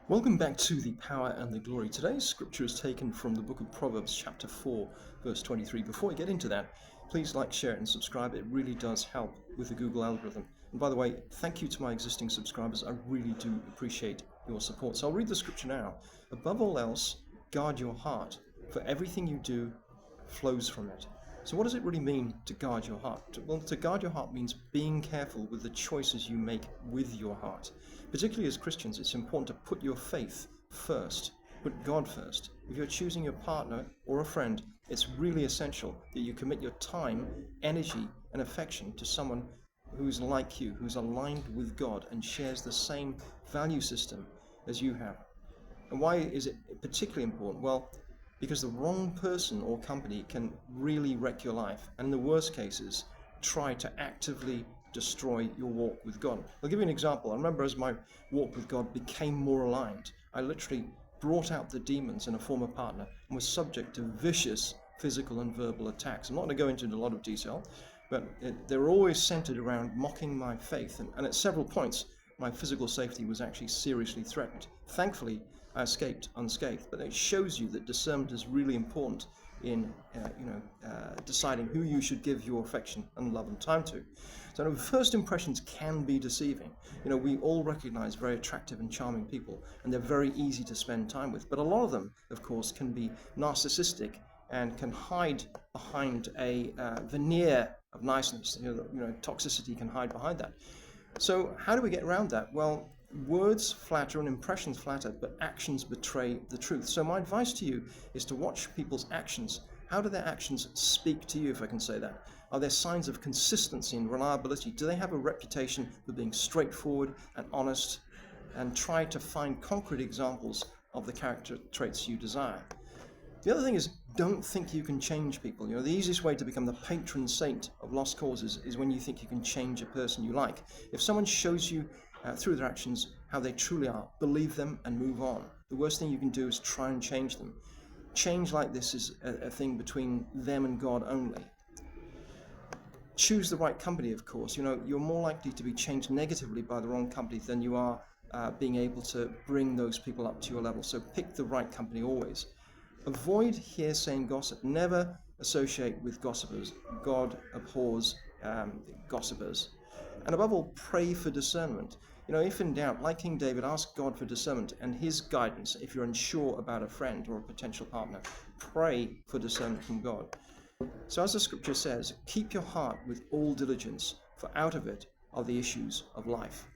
Welcome back to The Power and the Glory. Today's scripture is taken from the book of Proverbs, chapter 4, verse 23. Before we get into that, please like, share, and subscribe. It really does help with the Google algorithm. And by the way, thank you to my existing subscribers. I really do appreciate your support. So I'll read the scripture now. Above all else, guard your heart, for everything you do flows from it. So what does it really mean to guard your heart? Well, to guard your heart means being careful with the choices you make with your heart. Particularly as Christians, it's important to put your faith first, put God first. If you're choosing your partner or a friend, it's really essential that you commit your time, energy, and affection to someone who's like you, who's aligned with God and shares the same value system as you have. And why is it particularly important? Well, because the wrong person or company can really wreck your life, and in the worst cases, try to actively destroy your walk with God. I'll give you an example. I remember as my walk with God became more aligned, I literally brought out the demons in a former partner and was subject to vicious physical and verbal attacks. I'm not going to go into a lot of detail, but they were always centered around mocking my faith, and at several points, my physical safety was actually seriously threatened. Thankfully, I escaped unscathed, but it shows you that discernment is really important in deciding who you should give your affection and love and time to. So first impressions can be deceiving. We all recognize very attractive and charming people, and they're very easy to spend time with. But a lot of them, of course, can be narcissistic and can hide behind a veneer of niceness. Toxicity can hide behind that. So how do we get around that? Well, words flatter and impressions flatter, but actions betray the truth. So my advice to you is to watch people's actions. How do their actions speak to you, if I can say that? Are there signs of consistency and reliability? Do they have a reputation for being straightforward and honest? And try to find concrete examples of the character traits you desire. The other thing is, don't think you can change people. The easiest way to become the patron saint of lost causes is when you think you can change a person you like. If someone shows you through their actions how they truly are, believe them and move on. The worst thing you can do is try and change them. Change like this is a thing between them and God only. Choose the right company, of course. You're more likely to be changed negatively by the wrong company than you are being able to bring those people up to your level. So pick the right company always. Avoid hearsay and gossip. Never associate with gossipers. God abhors gossipers. And above all, pray for discernment. If in doubt, like King David, ask God for discernment and his guidance. If you're unsure about a friend or a potential partner, pray for discernment from God. So as the scripture says, keep your heart with all diligence, for out of it are the issues of life.